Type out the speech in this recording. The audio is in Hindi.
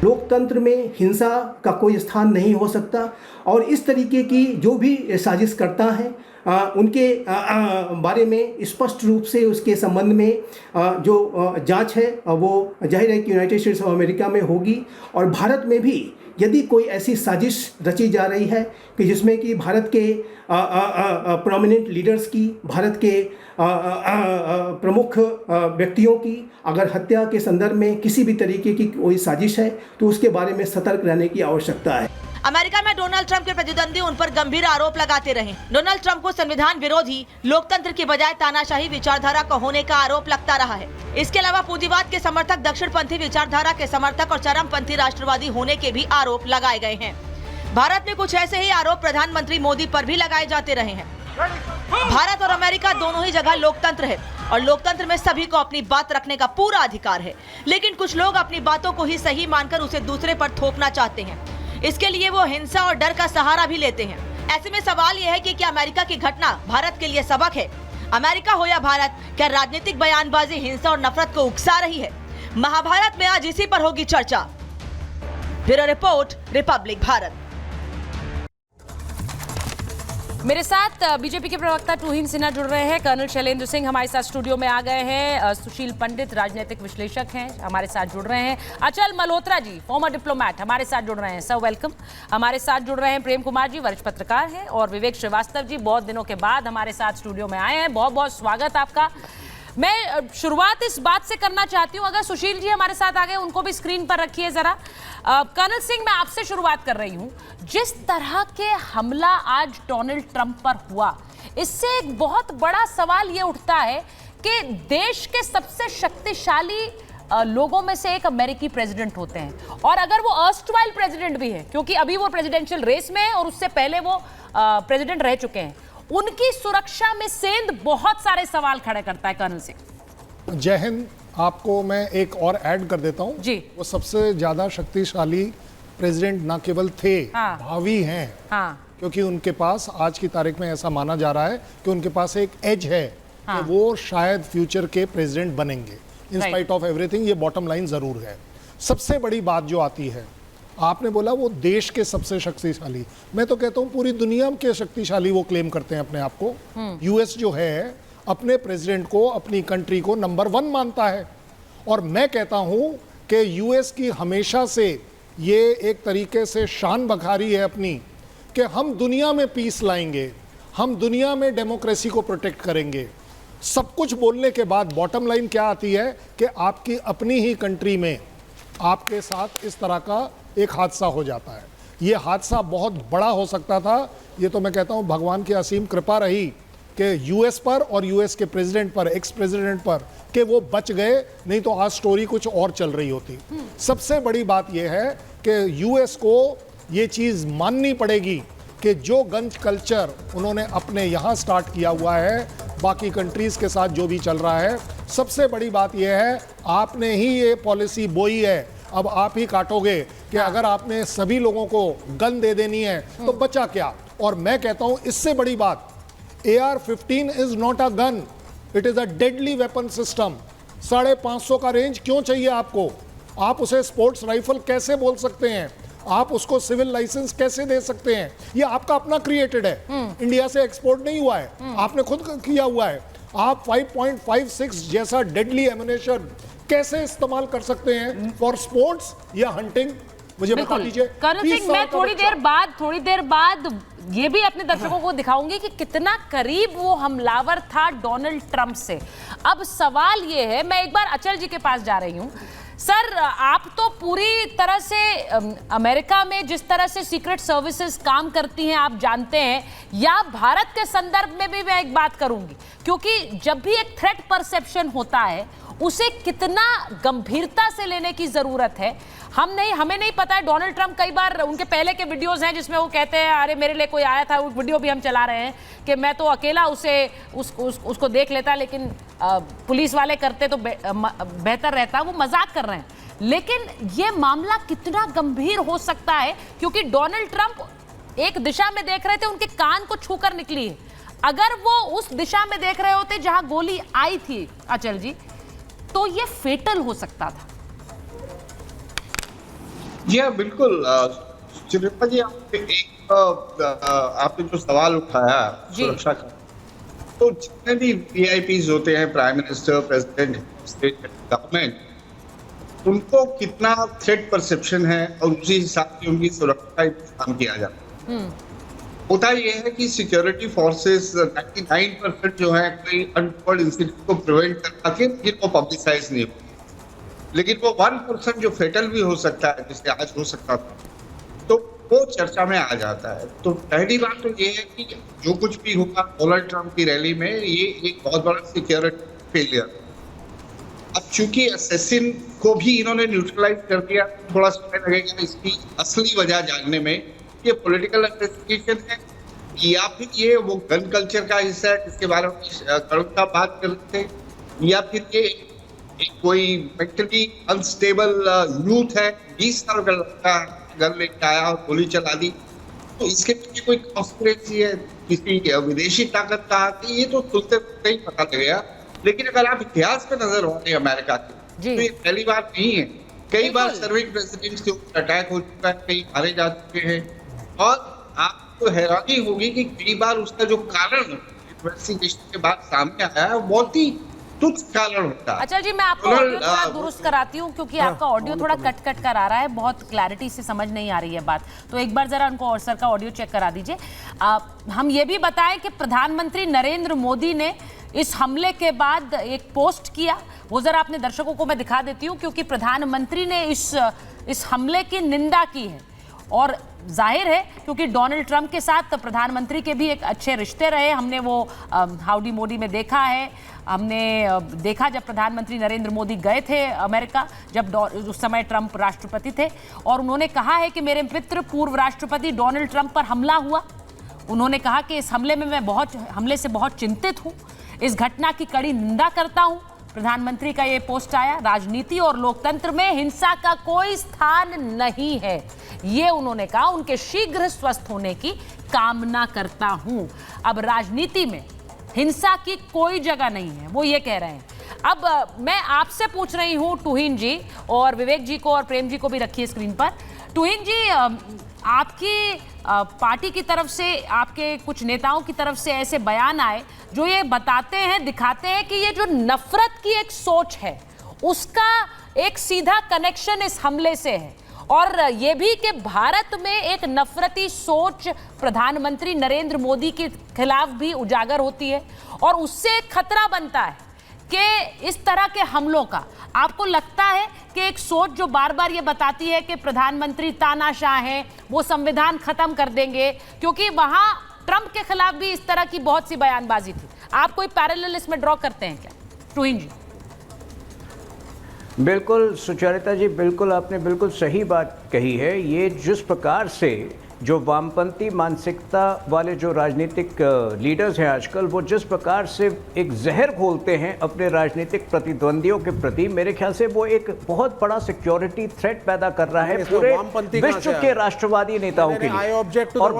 लोकतंत्र में हिंसा का कोई स्थान नहीं हो सकता और इस तरीके की जो भी साजिश करता है उनके बारे में स्पष्ट रूप से उसके संबंध में जो जांच है वो जाहिर है कि यूनाइटेड स्टेट्स ऑफ अमेरिका में होगी। और भारत में भी यदि कोई ऐसी साजिश रची जा रही है कि जिसमें कि भारत के प्रोमिनेंट लीडर्स की, भारत के प्रमुख व्यक्तियों की अगर हत्या के संदर्भ में किसी भी तरीके की कोई साजिश है तो उसके बारे में सतर्क रहने की आवश्यकता है। अमेरिका में डोनाल्ड ट्रंप के प्रतिद्वंदी उन पर गंभीर आरोप लगाते रहे। डोनाल्ड ट्रंप को संविधान विरोधी, लोकतंत्र की बजाय तानाशाही विचारधारा का होने का आरोप लगता रहा है। इसके अलावा पूंजीवाद के समर्थक, दक्षिणपंथी विचारधारा के समर्थक और चरमपंथी राष्ट्रवादी होने के भी आरोप लगाए गए हैं। भारत में कुछ ऐसे ही आरोप प्रधानमंत्री मोदी पर भी लगाए जाते रहे हैं। भारत और अमेरिका दोनों ही जगह लोकतंत्र है और लोकतंत्र में सभी को अपनी बात रखने का पूरा अधिकार है, लेकिन कुछ लोग अपनी बातों को ही सही मानकर उसे दूसरे पर थोपना चाहते हैं। इसके लिए वो हिंसा और डर का सहारा भी लेते हैं। ऐसे में सवाल यह है कि क्या अमेरिका की घटना भारत के लिए सबक है? अमेरिका हो या भारत, क्या राजनीतिक बयानबाजी हिंसा और नफरत को उकसा रही है? महाभारत में आज इसी पर होगी चर्चा। Bureau report, Republic Bharat. मेरे साथ बीजेपी के प्रवक्ता तुहिन सिन्हा जुड़ रहे हैं। कर्नल शैलेंद्र सिंह हमारे साथ स्टूडियो में आ गए हैं। सुशील पंडित राजनीतिक विश्लेषक हैं, हमारे साथ जुड़ रहे हैं। अचल मल्होत्रा जी, फॉर्मर डिप्लोमैट, हमारे साथ जुड़ रहे हैं। Sir welcome. हमारे साथ जुड़ रहे हैं प्रेम कुमार जी, वरिष्ठ पत्रकार हैं, और विवेक श्रीवास्तव जी बहुत दिनों के बाद हमारे साथ स्टूडियो में आए हैं। बहुत बहुत स्वागत आपका। मैं शुरुआत इस बात से करना चाहती हूं, अगर सुशील जी हमारे साथ आ गए, उनको भी स्क्रीन पर रखिए जरा। कर्नल सिंह, मैं आपसे शुरुआत कर रही हूं। जिस तरह के हमला आज डोनाल्ड ट्रंप पर हुआ, इससे एक बहुत बड़ा सवाल ये उठता है कि देश के सबसे शक्तिशाली लोगों में से एक अमेरिकी प्रेसिडेंट होते हैं, और अगर वो अर्स्टवाइल प्रेसिडेंट भी है, क्योंकि अभी वो प्रेसिडेंशियल रेस में है और उससे पहले वो प्रेसिडेंट रह चुके हैं, उनकी सुरक्षा में सेंध बहुत सारे सवाल खड़े करता है। कर्नल सिंह, जय हिंद। आपको मैं एक और ऐड कर देता हूं जी। वो सबसे ज्यादा शक्तिशाली प्रेसिडेंट ना केवल थे, भावी हैं। क्योंकि उनके पास आज की तारीख में ऐसा माना जा रहा है कि उनके पास एक एज है कि वो शायद फ्यूचर के प्रेसिडेंट बनेंगे। इन स्पाइट ऑफ एवरीथिंग, ये बॉटम लाइन जरूर है। सबसे बड़ी बात जो आती है, आपने बोला वो देश के सबसे शक्तिशाली, मैं तो कहता हूं पूरी दुनिया के शक्तिशाली वो क्लेम करते हैं अपने आप को। यूएस जो है अपने प्रेसिडेंट को, अपनी कंट्री को नंबर 1 मानता है, और मैं कहता हूं कि यूएस की हमेशा से ये एक तरीके से शान बखारी है अपनी, कि हम दुनिया में पीस लाएंगे, हम दुनिया में डेमोक्रेसी को प्रोटेक्ट करेंगे। सब कुछ बोलने के बाद बॉटम लाइन क्या आती है कि आपकी अपनी ही कंट्री में आपके साथ इस तरह का एक हादसा हो जाता है। ये हादसा बहुत बड़ा हो सकता था। ये तो मैं कहता हूँ भगवान की असीम कृपा रही कि यूएस पर और यूएस के प्रेसिडेंट पर, एक्स प्रेसिडेंट पर, कि वो बच गए, नहीं तो आज स्टोरी कुछ और चल रही होती। सबसे बड़ी बात यह है कि यूएस को ये चीज़ माननी पड़ेगी कि जो गन कल्चर उन्होंने अपने यहाँ स्टार्ट किया हुआ है, बाकी कंट्रीज़ के साथ जो भी चल रहा है, सबसे बड़ी बात यह है आपने ही ये पॉलिसी बोई है, अब आप ही काटोगे कि अगर आपने सभी लोगों को गन दे देनी है तो बचा क्या। और मैं कहता हूं इससे बड़ी बात, AR-15 is not a gun, it is a deadly weapon system. 550 का रेंज क्यों चाहिए आपको? आप उसे स्पोर्ट्स राइफल कैसे बोल सकते हैं? आप उसको सिविल लाइसेंस कैसे दे सकते हैं? ये आपका अपना क्रिएटेड है, इंडिया से एक्सपोर्ट नहीं हुआ है, आपने खुद किया हुआ है। आप 5.56 जैसा डेडली एमुनेशन कैसे इस्तेमाल कर सकते हैं फॉर स्पोर्ट्स या हंटिंग? मुझे बता दीजिए। कर्नल सिंह, मैं थोड़ी देर बाद ये भी अपने दर्शकों को दिखाऊंगी कि कितना करीब वो हमलावर था डोनाल्ड ट्रंप से। अब सवाल ये है, मैं एक बार अचल जी के पास जा रही हूं। सर, आप तो पूरी तरह से अमेरिका में जिस तरह से सीक्रेट सर्विसेज काम करती हैं आप जानते हैं, या भारत के संदर्भ में भी मैं एक बात करूंगी, क्योंकि जब भी एक थ्रेट परसेप्शन होता है उसे कितना गंभीरता से लेने की जरूरत है। हमें नहीं पता है। डोनाल्ड ट्रंप कई बार, उनके पहले के वीडियोस हैं जिसमें वो कहते हैं अरे मेरे लिए कोई आया था, वो वीडियो भी हम चला रहे हैं कि मैं तो अकेला उसको देख लेता, लेकिन पुलिस वाले करते तो बेहतर रहता। वो मजाक कर रहे हैं, लेकिन ये मामला कितना गंभीर हो सकता है, क्योंकि डोनाल्ड ट्रंप एक दिशा में देख रहे थे, उनके कान को छूकर निकली है। अगर वो उस दिशा में देख रहे होते जहां गोली आई थी अचल जी, तो ये फेटल हो सकता था। जी हाँ, बिल्कुल। सुनीता जी, आपने जो सवाल उठाया सुरक्षा का, तो जितने भी वीआईपीज होते हैं, prime minister, president, state government, उनको कितना थ्रेट परसेप्शन है और उसी हिसाब से उनकी सुरक्षा का इंतजाम किया जाता है। होता यह है कि सिक्योरिटी फोर्सेस 99% जो है कोई अनटोल्ड इंसिडेंट को प्रिवेंट कर पाते, लेकिन वो पब्लिसाइज नहीं होती। लेकिन वो 1% जो फेटल भी हो सकता है, जैसे आज हो सकता था, तो वो चर्चा में आ जाता है। तो पहली बात तो ये है कि जो कुछ भी होगा डोनाल्ड ट्रंप की रैली में, ये एक बहुत बड़ा सिक्योरिटी फेलियर। अब चूंकि असैसिन को भी इन्होंने न्यूट्रलाइज कर दिया, थोड़ा समय लगेगा इसकी असली वजह जानने में। ये पॉलिटिकल इन्वेस्टिगेशन है या फिर ये वो गन कल्चर का हिस्सा है जिसके बारे में करुणा बात कर रहे थे, या फिर ये कोई मेंटली अनस्टेबल यूथ है, 20 साल का लड़का घर लेके आया और गोली चला दी, तो इसके पीछे कोई कॉन्स्पिरेसी है किसी विदेशी ताकत का, ये तो खुलते ही पता लगेगा। लेकिन अगर आप इतिहास पे नजर डालें अमेरिका की, तो ये पहली बार नहीं है। कई बार सर्विंग प्रेसिडेंट्स के ऊपर अटैक हो चुका है, कई मारे जा चुके हैं, और आपको हैरानी होगी कि कई बार उसका जो कारण इन्वेस्टिगेशन के बाद सामने आया है, बहुत ही तुच्छ कारण होता है। अच्छा जी, मैं आपको ऑडियो थोड़ा दुरुस्त कराती हूँ क्योंकि आपका ऑडियो थोड़ा कट कट कर आ रहा है, बहुत क्लैरिटी से समझ नहीं आ रही है बात। तो एक बार जरा उनको और सर का ऑडियो चेक करा दीजिए। हम ये भी बताएं कि प्रधानमंत्री नरेंद्र मोदी ने इस हमले के बाद एक पोस्ट किया, वो जरा अपने दर्शकों को मैं दिखा देती हूँ, क्योंकि प्रधानमंत्री ने इस हमले की निंदा की है। और जाहिर है क्योंकि डोनाल्ड ट्रंप के साथ प्रधानमंत्री के भी एक अच्छे रिश्ते रहे। हमने वो हाउडी मोदी में देखा है, हमने देखा जब प्रधानमंत्री नरेंद्र मोदी गए थे अमेरिका, जब उस समय ट्रंप राष्ट्रपति थे, और उन्होंने कहा है कि मेरे मित्र पूर्व राष्ट्रपति डोनाल्ड ट्रंप पर हमला हुआ। उन्होंने कहा कि इस हमले में मैं हमले से बहुत चिंतित हूँ, इस घटना की कड़ी निंदा करता हूँ। प्रधानमंत्री का ये पोस्ट आया। राजनीति और लोकतंत्र में हिंसा का कोई स्थान नहीं है, ये उन्होंने कहा। उनके शीघ्र स्वस्थ होने की कामना करता हूं। अब राजनीति में हिंसा की कोई जगह नहीं है, वो ये कह रहे हैं। अब मैं आपसे पूछ रही हूं, तुहिन जी और विवेक जी को और प्रेम जी को भी रखिए स्क्रीन पर। तुहिन जी, आपकी पार्टी की तरफ से, आपके कुछ नेताओं की तरफ से ऐसे बयान आए जो ये बताते हैं, दिखाते हैं कि ये जो नफरत की एक सोच है उसका एक सीधा कनेक्शन इस हमले से है, और ये भी कि भारत में एक नफरती सोच प्रधानमंत्री नरेंद्र मोदी के खिलाफ भी उजागर होती है, और उससे एक खतरा बनता है कि इस तरह के हमलों का। आपको लगता है कि एक सोच जो बार बार ये बताती है कि प्रधानमंत्री तानाशाह हैं, वो संविधान खत्म कर देंगे, क्योंकि वहां ट्रंप के खिलाफ भी इस तरह की बहुत सी बयानबाजी थी, आप कोई पैरेलल इसमें ड्रॉ करते हैं क्या? तुहिन जी। बिल्कुल सुचरिता जी, बिल्कुल आपने बिल्कुल सही बात कही है। ये जिस प्रकार से जो वामपंथी मानसिकता वाले जो राजनीतिक लीडर्स हैं आजकल, वो जिस प्रकार से एक जहर घोलते हैं अपने राजनीतिक प्रतिद्वंदियों के प्रति, मेरे ख्याल से वो एक बहुत बड़ा सिक्योरिटी थ्रेट पैदा कर रहा है पूरे विश्व के राष्ट्रवादी नेताओं के लिए। और